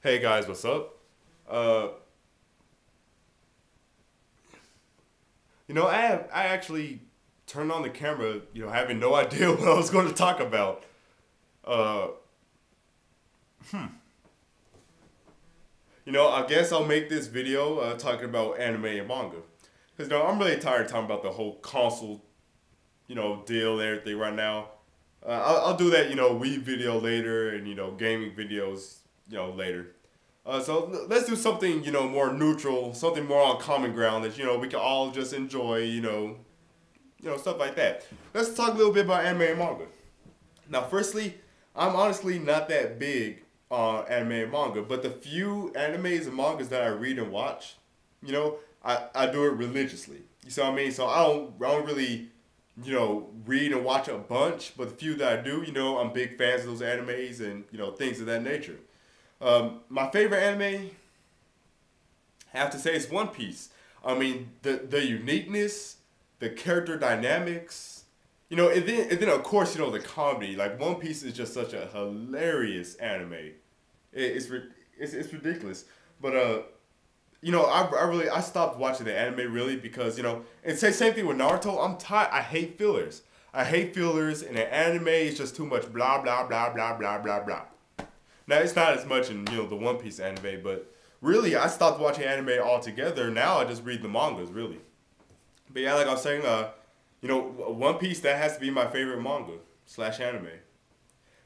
Hey guys, what's up? Uh, I actually turned on the camera, having no idea what I was going to talk about. Uh, I guess I'll make this video talking about anime and manga, because I'm really tired of talking about the whole console, deal and everything right now. I'll do that, Wii video later, and gaming videos, later. So let's do something, more neutral, something more on common ground that we can all just enjoy, stuff like that. Let's talk a little bit about anime and manga. Now, firstly, I'm honestly not that big on anime and manga, but the few animes and mangas that I read and watch, I do it religiously. You see what I mean? So I don't really, read and watch a bunch, but the few that I do, I'm big fans of those animes and things of that nature. My favorite anime, I have to say, is One Piece. I mean, the uniqueness, the character dynamics, and then of course, the comedy. Like One Piece is just such a hilarious anime. It's ridiculous. But I stopped watching the anime really because and say same thing with Naruto. I'm tired. I hate fillers. I hate fillers, and the anime is just too much blah blah blah blah blah blah blah. Now it's not as much in the One Piece anime, but really I stopped watching anime altogether. Now I just read the mangas really. But yeah, like I was saying, One Piece, that has to be my favorite manga slash anime.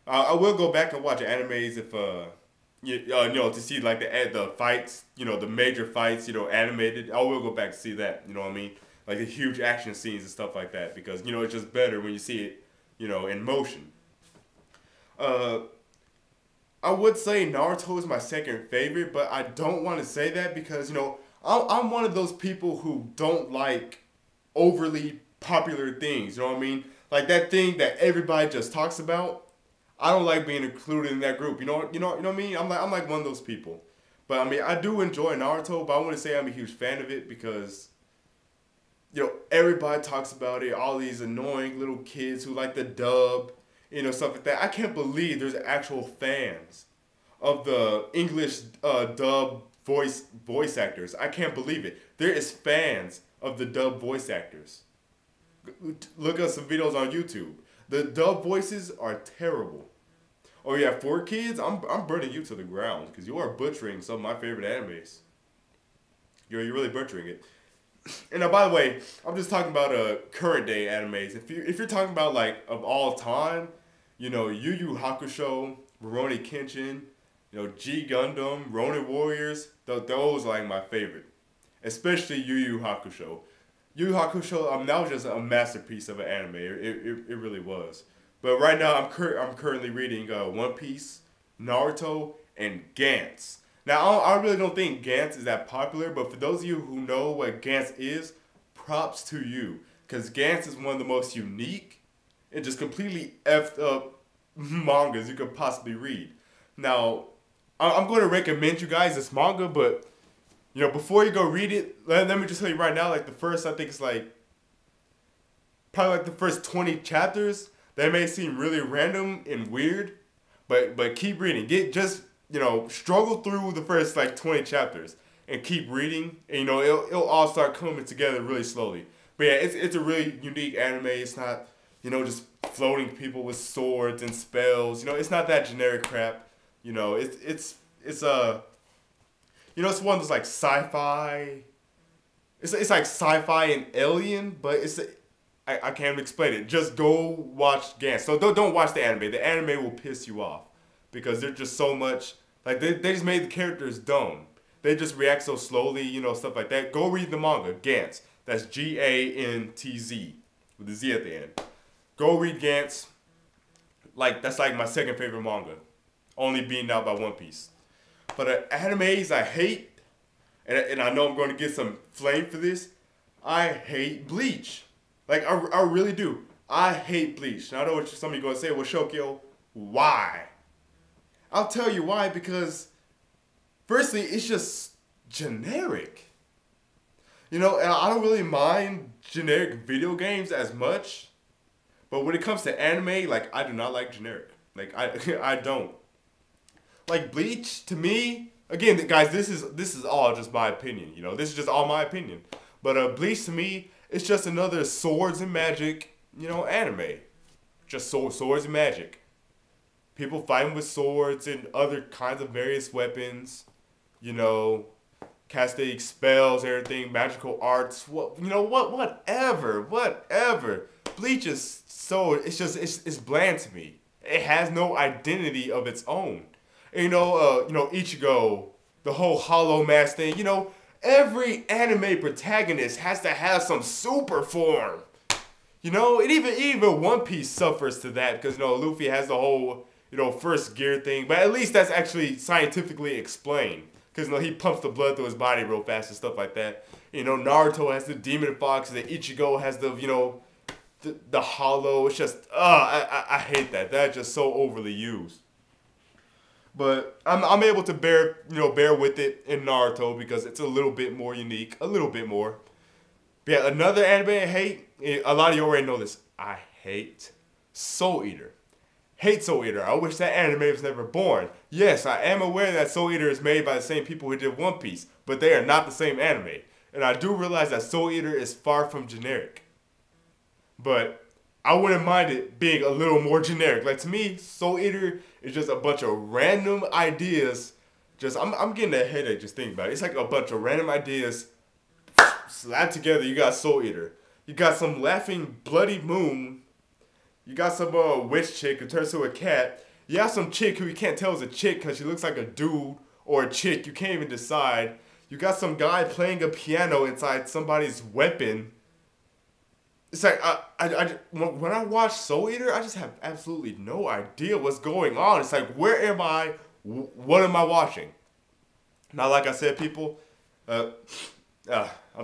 I will go back and watch animes if to see like the fights, the major fights, animated. I will go back to see that. You know what I mean? Like the huge action scenes and stuff like that because it's just better when you see it, in motion. Uh, I would say Naruto is my second favorite, but I don't want to say that because I'm one of those people who don't like overly popular things. You know what I mean? Like that thing that everybody just talks about. I don't like being included in that group. You know what I mean? I'm like one of those people. But I mean, I do enjoy Naruto, but I want to say I'm a huge fan of it because everybody talks about it. All these annoying little kids who like the dub, stuff like that. I can't believe there's actual fans of the English dub voice actors. I can't believe it. There is fans of the dub voice actors. Look at some videos on YouTube. The dub voices are terrible. Oh, you have 4 kids? I'm burning you to the ground because you are butchering some of my favorite animes. You're really butchering it. And by the way, I'm just talking about current day animes. If you're talking about like of all time, Yu Yu Hakusho, Rurouni Kenshin, G Gundam, Ronin Warriors, those are like my favorite. Especially Yu Yu Hakusho. Yu Yu Hakusho, that was just a masterpiece of an anime. It really was. But right now, I'm currently reading One Piece, Naruto, and Gantz. Now, I really don't think Gantz is that popular, but for those of you who know what Gantz is, props to you. Because Gantz is one of the most unique and just completely effed up mangas you could possibly read. Now, I'm going to recommend you guys this manga, but, before you go read it, let me just tell you right now, like the first, I think it's like, probably like the first 20 chapters, they may seem really random and weird, but keep reading. Struggle through the first like 20 chapters and keep reading, and it'll all start coming together really slowly. But yeah, it's a really unique anime. It's not just floating people with swords and spells. It's not that generic crap. It's one of those like sci-fi. It's like sci-fi and alien, but I can't even explain it. Just go watch Gantz. So don't watch the anime. The anime will piss you off because they're just so much like they just made the characters dumb. They just react so slowly, stuff like that. Go read the manga, Gantz. That's Gantz with the Z at the end. Go read Gantz. Like that's like my second favorite manga, only beaten out by One Piece. But animes I hate, and I know I'm going to get some flame for this. I hate Bleach. Like I really do. I hate Bleach. Now I know what some of you going to say. Well, Shokio, why? I'll tell you why. Because firstly, it's just generic. And I don't really mind generic video games as much. But when it comes to anime, like I do not like generic. Like I I don't. Like Bleach, to me, again, guys, this is all just my opinion. You know, this is just all my opinion. But Bleach to me, it's just another swords and magic, you know, anime. Just swords and magic. People fighting with swords and other kinds of various weapons. You know, casting spells, everything, magical arts. What you know, whatever. Bleach is so it's bland to me. It has no identity of its own. And, you know, Ichigo, the whole Hollow Mask thing. You know, every anime protagonist has to have some super form. You know, and even One Piece suffers to that because, you know, Luffy has the whole, you know, first gear thing. But at least that's actually scientifically explained. Because, you know, he pumps the blood through his body real fast and stuff like that. You know, Naruto has the Demon Fox. The Ichigo has the, you know, the Hollow. It's just, I hate that. That's just so overly used. But I'm able to bear with it in Naruto because it's a little bit more unique. A little bit more. But yeah, another anime I hate. A lot of you already know this. I hate Soul Eater. Hate Soul Eater. I wish that anime was never born. Yes, I am aware that Soul Eater is made by the same people who did One Piece, but they are not the same anime. And I do realize that Soul Eater is far from generic. But I wouldn't mind it being a little more generic. Like, to me, Soul Eater is just a bunch of random ideas. I'm getting a headache just thinking about it. It's like a bunch of random ideas slapped together. You got Soul Eater. You got some laughing bloody moon. You got some witch chick who turns to a cat. You have some chick who you can't tell is a chick because she looks like a dude or a chick. You can't even decide. You got some guy playing a piano inside somebody's weapon. It's like, when I watch Soul Eater, I just have absolutely no idea what's going on. It's like, where am I? What am I watching? Now, like I said, people, I'm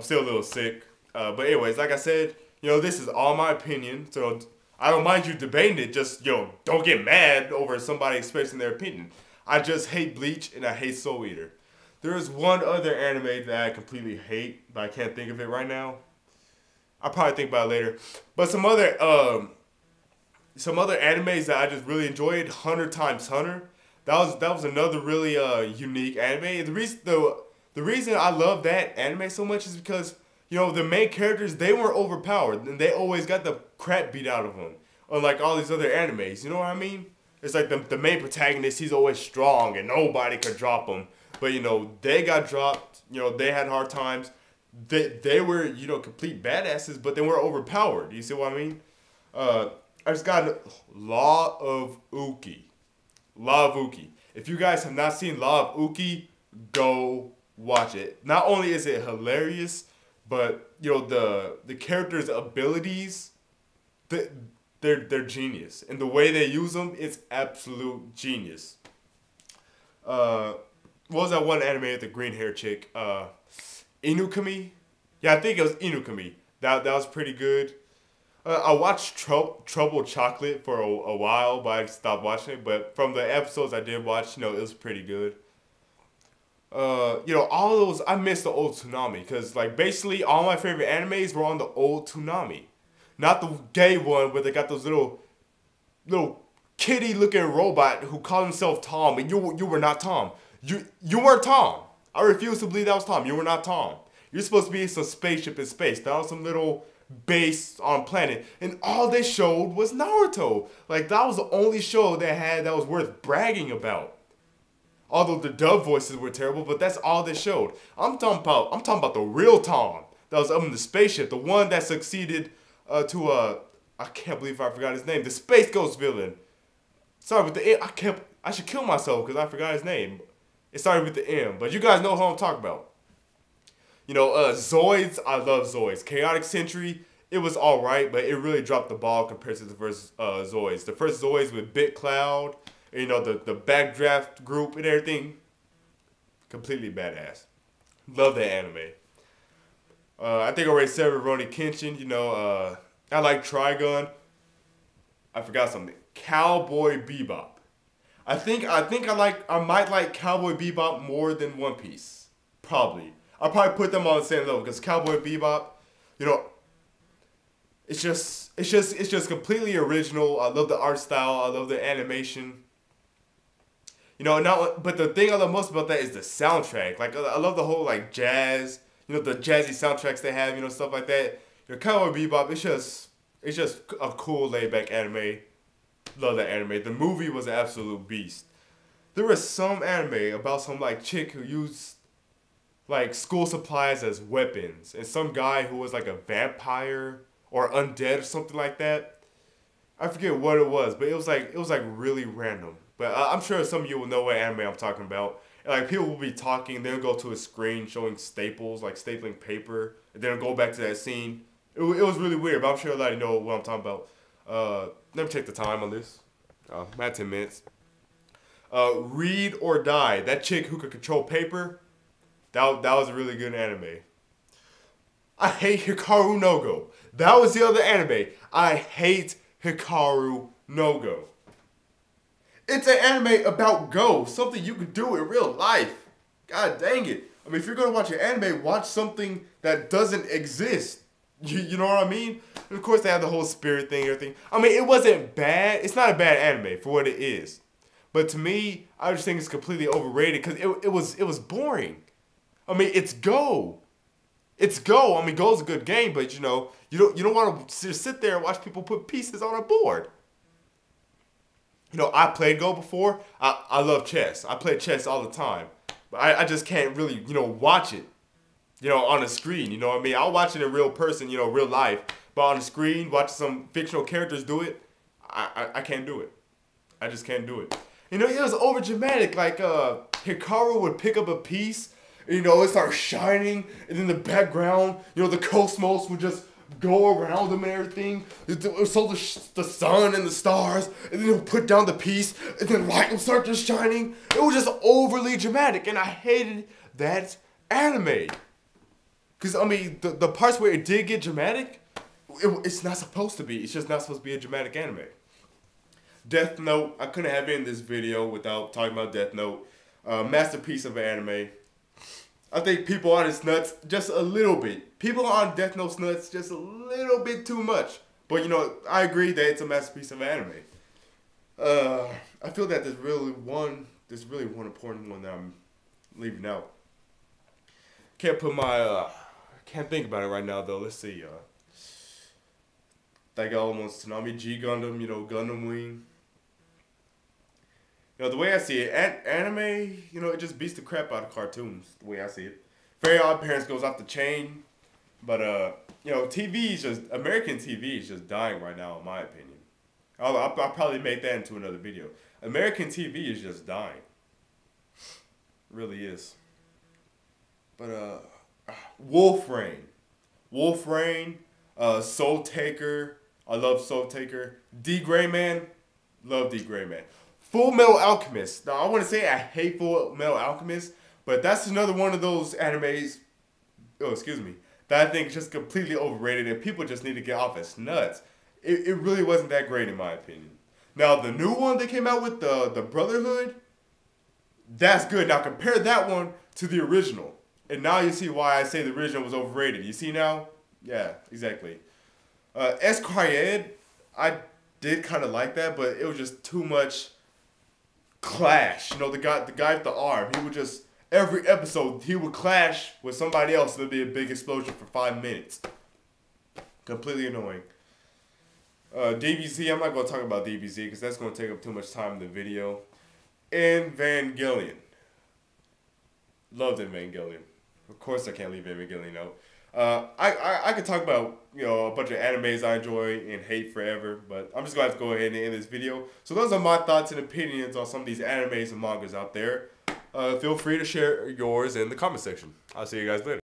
still a little sick. But anyways, like I said, you know, this is all my opinion. So I don't mind you debating it. Just, you know, don't get mad over somebody expressing their opinion. I just hate Bleach and I hate Soul Eater. There is one other anime that I completely hate, but I can't think of it right now. I'll probably think about it later. But some other animes that I just really enjoyed, Hunter x Hunter. That was another really unique anime. The reason I love that anime so much is because, you know, the main characters, they weren't overpowered and they always got the crap beat out of them. Unlike all these other animes, you know what I mean? It's like the main protagonist, he's always strong and nobody could drop him. But, you know, they got dropped. You know, they had hard times. They were, you know, complete badasses, but they weren't overpowered. You see what I mean? I just got Law of Uki. Law of Uki. If you guys have not seen Law of Uki, go watch it. Not only is it hilarious, but, you know, the characters' abilities, they're genius. And the way they use them, it's absolute genius. What was that one anime with the green hair chick? Inukami? Yeah, I think it was Inukami. That was pretty good. I watched Trouble Chocolate for a while, but I stopped watching it. But from the episodes I did watch, you know, it was pretty good. You know, all those, I miss the old Toonami. Because, like, basically all my favorite animes were on the old Toonami. Not the gay one where they got those little kitty-looking robot who called himself Tom. And you were not Tom. You weren't Tom. I refuse to believe that was Tom. You were not Tom. You're supposed to be some spaceship in space. That was some little base on planet. And all they showed was Naruto. Like, that was the only show they had that was worth bragging about. Although the dub voices were terrible, but that's all they showed. I'm talking about the real Tom that was up in the spaceship. The one that succeeded to I can't believe I forgot his name. The Space Ghost villain. Sorry, with the I should kill myself because I forgot his name. It started with the M, but you guys know who I'm talking about. You know, Zoids, I love Zoids. Chaotic Century, it was alright, but it really dropped the ball compared to the first Zoids. The first Zoids with Bit Cloud, you know, the Backdraft group and everything, completely badass. Love that anime. I think I already said Rurouni Kenshin, you know, I like Trigun. I forgot something. Cowboy Bebop. I might like Cowboy Bebop more than One Piece. Probably. I'll probably put them on the same level because Cowboy Bebop, you know, it's just completely original. I love the art style. I love the animation. You know, not, but the thing I love most about that is the soundtrack. Like, I love the whole, like, jazz, you know, the jazzy soundtracks they have, you know, stuff like that. You know, Cowboy Bebop, it's just a cool, laid-back anime. Love that anime. The movie was an absolute beast. There was some anime about some, like, chick who used, like, school supplies as weapons. And some guy who was, like, a vampire or undead or something like that. I forget what it was, but it was like really random. But I'm sure some of you will know what anime I'm talking about. And like people will be talking, they'll go to a screen showing staples, like stapling paper, and then go back to that scene. It was really weird, but I'm sure a lot of you know what I'm talking about. Let me check the time on this. I'm at 10 minutes. Read or Die. That chick who could control paper, that was a really good anime. I hate Hikaru no Go. That was the other anime. I hate Hikaru no Go. It's an anime about Go, something you could do in real life. God dang it. I mean, if you're going to watch an anime, watch something that doesn't exist. You know what I mean? And of course, they have the whole spirit thing and everything. I mean, it wasn't bad. It's not a bad anime for what it is. But to me, I just think it's completely overrated because it was boring. I mean, it's Go. It's Go. I mean, Go's a good game, but you know, you don't want to just sit there and watch people put pieces on a board. You know, I played Go before. I love chess. I play chess all the time. But I just can't really, you know, watch it, you know, on a screen. You know what I mean? I'll watch it in real person, you know, real life. But on the screen, watching some fictional characters do it, I can't do it. I just can't do it. You know, it was over dramatic. Like, Hikaru would pick up a piece, you know, it started shining, and in the background, you know, the cosmos would just go around them and everything. So the sun and the stars, and then he'll put down the piece, and then light will start just shining. It was just overly dramatic, and I hated that anime. Because, I mean, the parts where it did get dramatic, it's not supposed to be. It's just not supposed to be a dramatic anime. Death Note, I couldn't have it in this video without talking about Death Note. Masterpiece of an anime. I think people on its nuts just a little bit. People on Death Note's nuts just a little bit too much. But you know, I agree that it's a masterpiece of anime. I feel that there's really one important one that I'm leaving out. Can't put my can't think about it right now though. Let's see. Like almost Tsunami G Gundam, you know, Gundam Wing. You know, the way I see it, anime, you know, it just beats the crap out of cartoons, the way I see it. Very Odd Parents goes off the chain, but, you know, American TV is just dying right now, in my opinion. I'll probably make that into another video. American TV is just dying. It really is. But, Wolf Rain, Soul Taker, I love Soul Taker. D. Gray Man, love D. Gray Man. Full Metal Alchemist. Now, I want to say I hate Full Metal Alchemist, but that's another one of those animes, that I think is just completely overrated and people just need to get off its nuts. It really wasn't that great in my opinion. Now, the new one they came out with, the Brotherhood, that's good. Now, compare that one to the original. And now you see why I say the original was overrated. You see now? Yeah, exactly. Esquire, I did kind of like that, but it was just too much clash. You know, the guy with the arm, he would just, every episode, he would clash with somebody else and there'd be a big explosion for 5 minutes. Completely annoying. DBZ, I'm not going to talk about DBZ because that's going to take up too much time in the video. Evangelion. Loved Evangelion. Of course I can't leave Evangelion out. I could talk about, you know, a bunch of animes I enjoy and hate forever, but I'm just going to have to go ahead and end this video. So those are my thoughts and opinions on some of these animes and mangas out there. Feel free to share yours in the comment section. I'll see you guys later.